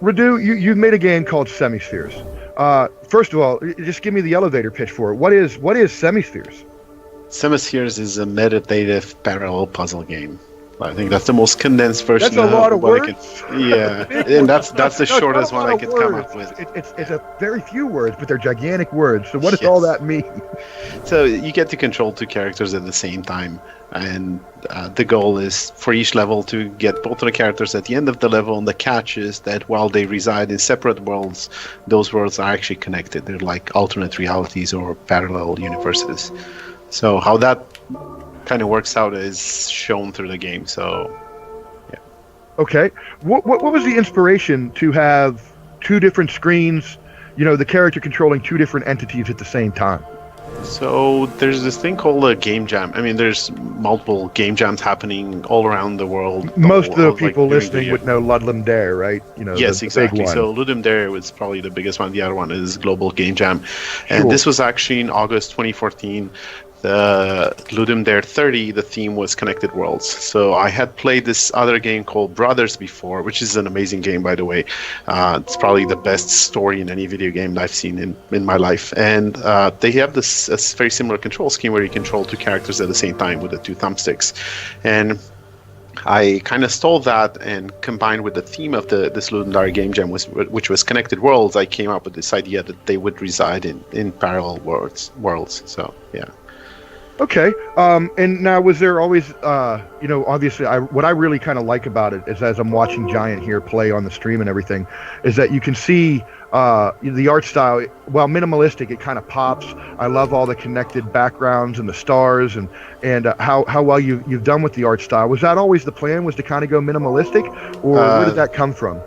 Radu, you've made a game called Semispheres. First of all, just give me the elevator pitch for it. What is Semispheres? Semispheres is a meditative parallel puzzle game. I think that's the most condensed version. That's a lot of what words. Yeah, and that's the shortest one I could come up with. It's a very few words, but they're gigantic words. So what does all that mean? So you get to control two characters at the same time, and the goal is for each level to get both of the characters at the end of the level. And the catch is that while they reside in separate worlds, those worlds are actually connected. They're like alternate realities or parallel universes. So how that kind of works out is shown through the game. So, yeah. Okay. What was the inspiration to have two different screens? You know, the character controlling two different entities at the same time. So there's this thing called a game jam. I mean, there's multiple game jams happening all around the world. Most of the people listening would know Ludum Dare, right? You know, yes, the exactly. Big one. So Ludum Dare was probably the biggest one. The other one is Global Game Jam, and this was actually in August 2014. The Ludum Dare 30, the theme was Connected Worlds. So I had played this other game called Brothers before, which is an amazing game, by the way. It's probably the best story in any video game that I've seen in my life. And they have this very similar control scheme where you control two characters at the same time with the two thumbsticks. And I kind of stole that and combined with the theme of this Ludum Dare game jam, which was Connected Worlds. I came up with this idea that they would reside in parallel worlds. So, yeah. Okay. And now, was there always, obviously, what I really kind of like about it is, as I'm watching Giant here play on the stream and everything, is that you can see the art style. While minimalistic, it kind of pops. I love all the connected backgrounds and the stars and how well you've done with the art style. Was that always the plan? Was to kind of go minimalistic, or where did that come from?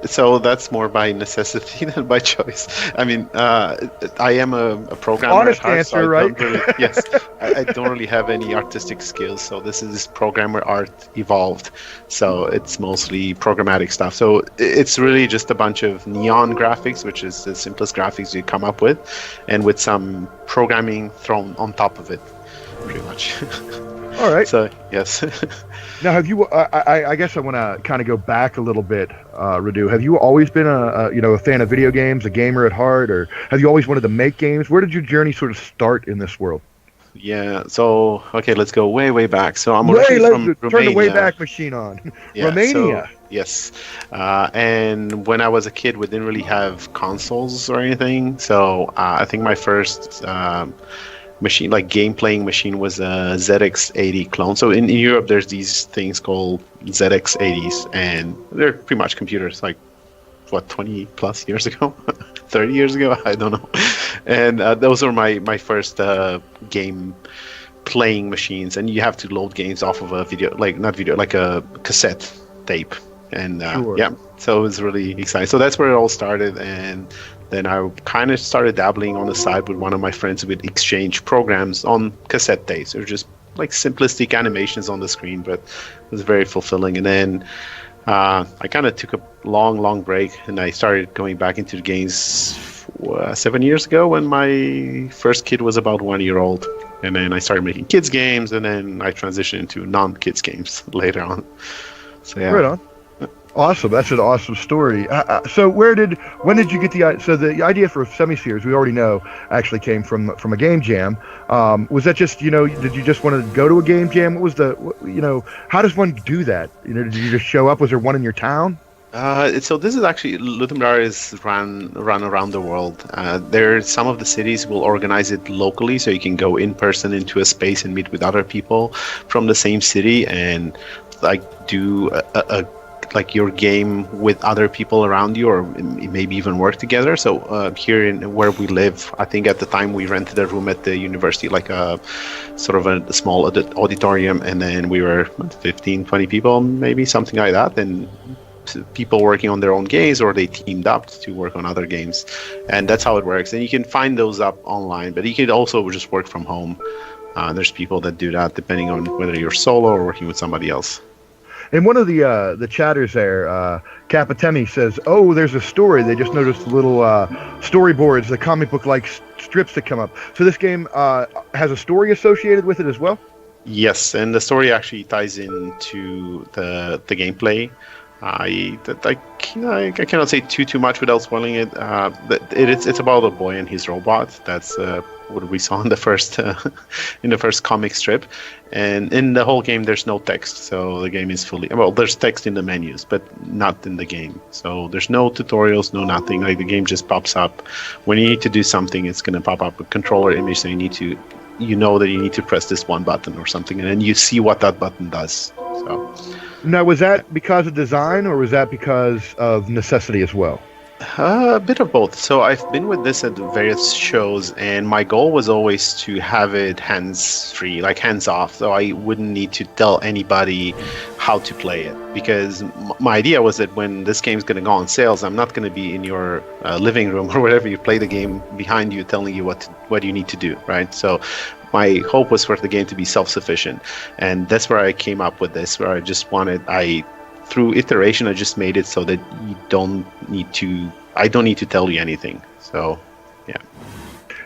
So that's more by necessity than by choice. I mean, I am a programmer. Honest at heart, answer, so right? Yes, I don't really have any artistic skills. So this is programmer art evolved. So it's mostly programmatic stuff. So it's really just a bunch of neon graphics, which is the simplest graphics you come up with, and with some programming thrown on top of it, pretty much. All right. So yes. Now, have you? I guess I want to kind of go back a little bit, Radu. Have you always been a fan of video games, a gamer at heart, or have you always wanted to make games? Where did your journey sort of start in this world? Yeah. So okay, let's go way back. So I'm originally from Romania. Turn the Wayback Machine on. Yeah, Romania. So, yes. And when I was a kid, we didn't really have consoles or anything. So I think my first machine, like game playing machine, was a ZX80 clone. So in Europe there's these things called ZX80s, and they're pretty much computers, like 20 plus years ago 30 years ago, I don't know. And those were my first game playing machines, and you have to load games off of a like a cassette tape. And yeah, so it was really exciting. So that's where it all started. And then I kind of started dabbling on the side with one of my friends with exchange programs on cassette tapes. They're just like simplistic animations on the screen, but it was very fulfilling. And then I kind of took a long break, and I started going back into the games 7 years ago when my first kid was about 1 year old. And then I started making kids games, and then I transitioned into non-kids games later on. So yeah. Right on. Awesome. That's an awesome story. So when did you get the idea for Semispheres, we already know, actually came from a game jam. Was that just, did you just want to go to a game jam? What was how does one do that? Did you just show up? Was there one in your town? So this is actually, Ludum Dare is run around the world. Some of the cities will organize it locally, so you can go in person into a space and meet with other people from the same city and like do like your game with other people around you, or maybe even work together. So here in where we live, I think at the time we rented a room at the university, like a sort of a small auditorium, and then we were 15, 20 people, maybe something like that, and people working on their own games, or they teamed up to work on other games. And that's how it works. And you can find those up online, but you can also just work from home. There's people that do that depending on whether you're solo or working with somebody else. And one of the chatters there, Capitemi, says, "Oh, there's a story. They just noticed the little storyboards, the comic book-like strips that come up. So this game has a story associated with it as well?" Yes, and the story actually ties into the gameplay. I cannot say too much without spoiling it. It's about a boy and his robot. That's what we saw in the first in the first comic strip, and in the whole game there's no text. So the game is fully there's text in the menus, but not in the game. So there's no tutorials, no nothing. Like the game just pops up when you need to do something. It's gonna pop up a controller image, so you know that you need to press this one button or something, and then you see what that button does. So. Now, was that because of design, or was that because of necessity as well? A bit of both. So I've been with this at various shows, and my goal was always to have it hands-free, like hands-off, so I wouldn't need to tell anybody how to play it. Because my idea was that when this game's going to go on sales, I'm not going to be in your living room or wherever you play the game behind you telling you what you need to do, right? So my hope was for the game to be self-sufficient, and that's where I came up with this, where through iteration, I just made it so that I don't need to tell you anything. So, yeah.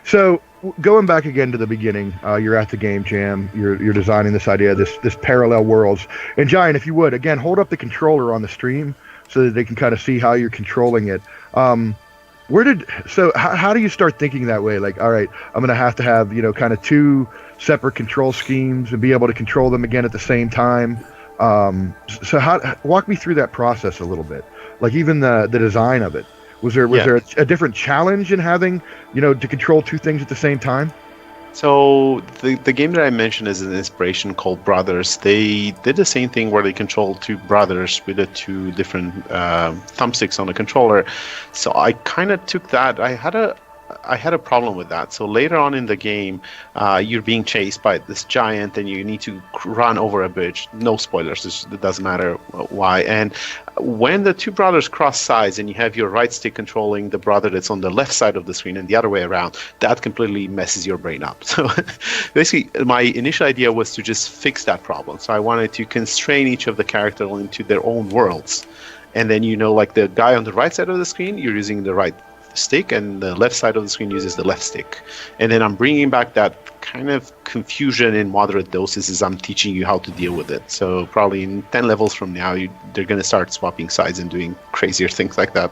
So going back again to the beginning, you're at the game jam. You're designing this idea, this parallel worlds. And Giant, if you would again hold up the controller on the stream so that they can kind of see how you're controlling it. How do you start thinking that way? Like, all right, I'm gonna have to have kind of two separate control schemes and be able to control them again at the same time. So walk me through that process a little bit, like even the design of it. Was there a different challenge in having, to control two things at the same time? So the game that I mentioned is an inspiration called Brothers. They did the same thing where they control two brothers with the two different thumbsticks on the controller. So I kind of took that. I had a problem with that. So later on in the game, you're being chased by this giant and you need to run over a bridge. No spoilers, it doesn't matter why. And when the two brothers cross sides and you have your right stick controlling the brother that's on the left side of the screen and the other way around, that completely messes your brain up. So basically, my initial idea was to just fix that problem. So I wanted to constrain each of the characters into their own worlds. And then, like the guy on the right side of the screen, you're using the right stick, and the left side of the screen uses the left stick. And then I'm bringing back that kind of confusion in moderate doses as I'm teaching you how to deal with it. So probably in 10 levels from now, they're going to start swapping sides and doing crazier things like that.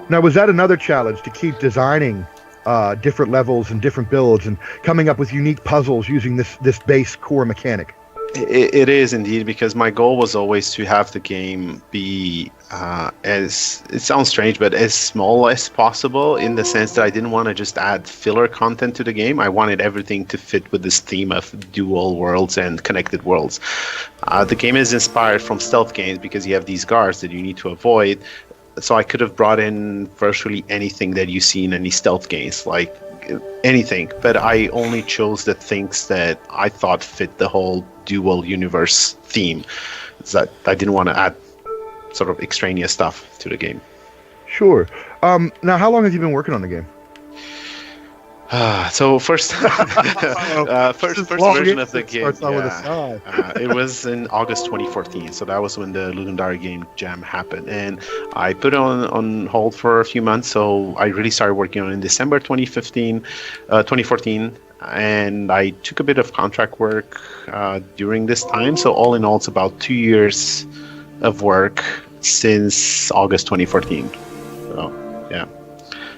Now, was that another challenge to keep designing different levels and different builds and coming up with unique puzzles using this base core mechanic? It is indeed, because my goal was always to have the game be as, it sounds strange, but as small as possible, in the sense that I didn't want to just add filler content to the game. I wanted everything to fit with this theme of dual worlds and connected worlds. The game is inspired from stealth games because you have these guards that you need to avoid. So I could have brought in virtually anything that you see in any stealth games, like anything, but I only chose the things that I thought fit the whole dual universe theme. So I didn't want to add sort of extraneous stuff to the game. Sure. Now, how long have you been working on the game? So first version of the game, it was in August 2014. So that was when the Ludendare Game Jam happened, and I put it on hold for a few months. So I really started working on it in December 2014, and I took a bit of contract work during this time. So all in all, it's about 2 years of work since August 2014. So yeah.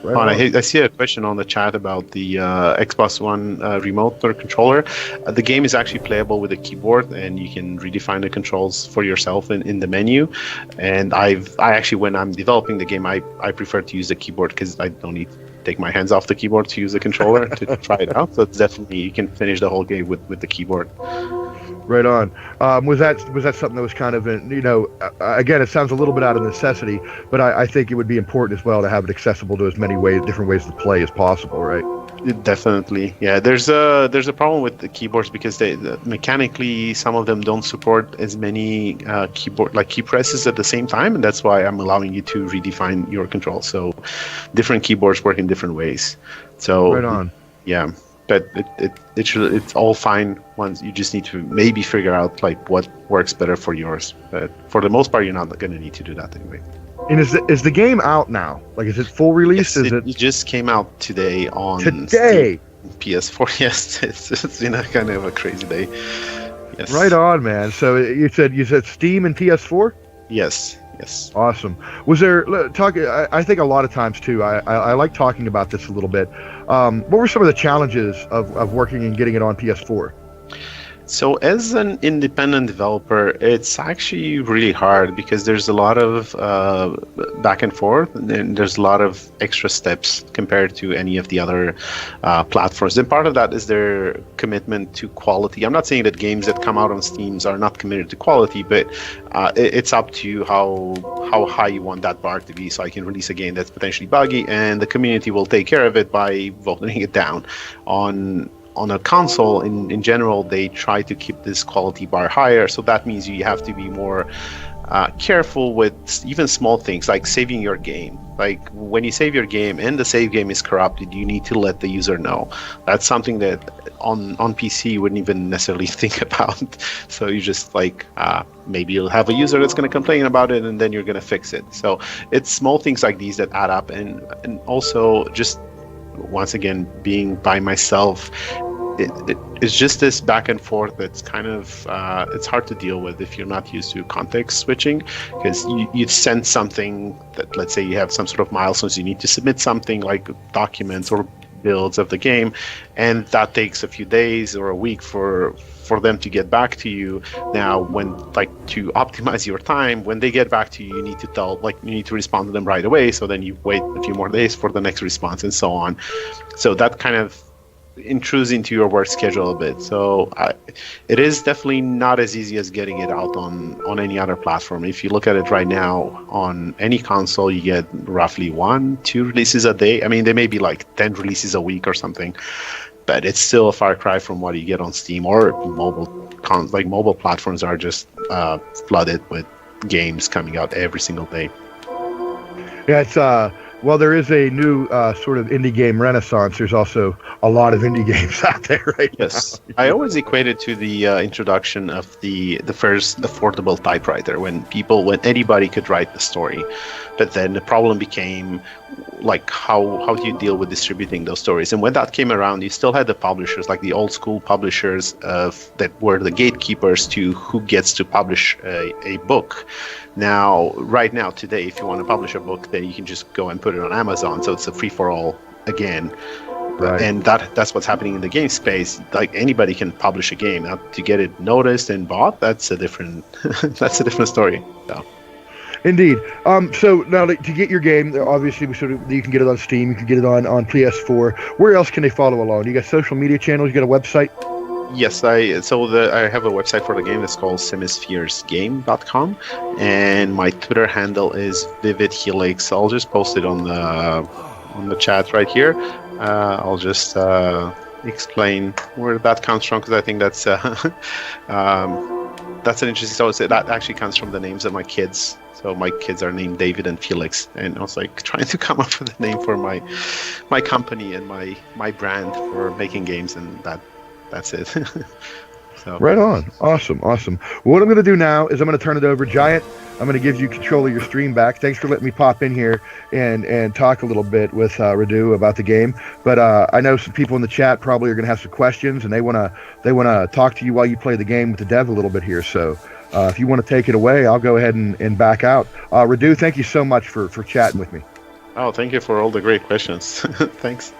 Right. I see a question on the chat about the Xbox One remote or controller. The game is actually playable with a keyboard, and you can redefine the controls for yourself in the menu. And I actually, when I'm developing the game, I prefer to use the keyboard because I don't need to take my hands off the keyboard to use the controller to try it out. So it's definitely, you can finish the whole game with the keyboard. Right on. Was that something that was kind of, again, it sounds a little bit out of necessity, but I think it would be important as well to have it accessible to as many different ways to play as possible, right? Definitely, yeah. There's a problem with the keyboards because they mechanically, some of them don't support as many key presses at the same time, and that's why I'm allowing you to redefine your control. So different keyboards work in different ways. So right on. Yeah. But it's all fine once you just need to maybe figure out like what works better for yours. But for the most part, you're not going to need to do that anyway. And is the game out now? Like, is it full release? Yes, it just came out today on Steam, PS4. Yes, it's been a kind of a crazy day. Yes. Right on, man. So you said Steam and PS4? Yes, yes. Awesome. Was there talk? I think a lot of times too. I like talking about this a little bit. What were some of the challenges of working and getting it on PS4? So, as an independent developer, it's actually really hard because there's a lot of back and forth, and there's a lot of extra steps compared to any of the other platforms. And part of that is their commitment to quality. I'm not saying that games that come out on Steam are not committed to quality, but it's up to you how high you want that bar to be. So I can release a game that's potentially buggy, and the community will take care of it by voting it down. On a console, in general, they try to keep this quality bar higher. So that means you have to be more careful with even small things like saving your game. Like when you save your game and the save game is corrupted, you need to let the user know. That's something that on PC you wouldn't even necessarily think about. So you just maybe you'll have a user that's going to complain about it, and then you're going to fix it. So it's small things like these that add up, and also just once again being by myself. It's just this back and forth that's kind of it's hard to deal with if you're not used to context switching, because you send something that, let's say you have some sort of milestones, you need to submit something like documents or builds of the game, and that takes a few days or a week for them to get back to you. Now, when to optimize your time, when they get back to you, you need to respond to them right away. So then you wait a few more days for the next response, and so on. So that kind of intrudes into your work schedule a bit. So it is definitely not as easy as getting it out on any other platform. If you look at it right now, on any console, you get roughly 1-2 releases a day. I mean, there may be 10 releases a week or something, but it's still a far cry from what you get on Steam or mobile. Mobile platforms are just flooded with games coming out every single day. Yeah, it's well, there is a new sort of indie game renaissance. There's also a lot of indie games out there right now. Yes, I always equate it to the introduction of the first affordable typewriter, when anybody could write the story, but then the problem became how do you deal with distributing those stories? And when that came around, you still had the publishers, like the old school publishers that were the gatekeepers to who gets to publish a book. Now, right now, today, if you want to publish a book, then you can just go and put it on Amazon. So it's a free-for-all again. Right. And that's what's happening in the game space. Anybody can publish a game. Now, to get it noticed and bought, that's a different story. So. Indeed. So now to get your game, obviously you can get it on Steam, you can get it on PS4. Where else can they follow along? You got social media channels, you got a website? Yes, I have a website for the game that's called Semispheresgame.com, and my Twitter handle is VividHelix. I'll just post it on the chat right here. I'll just explain where that comes from, because I think that's an interesting story. So that actually comes from the names of my kids. So my kids are named David and Felix, and I was trying to come up with a name for my company and my brand for making games, and that's it. So. Right on. Awesome. What I'm going to do now is I'm going to turn it over. Giant, I'm going to give you control of your stream back. Thanks for letting me pop in here and talk a little bit with Radu about the game. But I know some people in the chat probably are going to have some questions, and they want to talk to you while you play the game with the dev a little bit here. So if you want to take it away, I'll go ahead and back out. Radu, thank you so much for chatting with me. Oh, thank you for all the great questions. Thanks.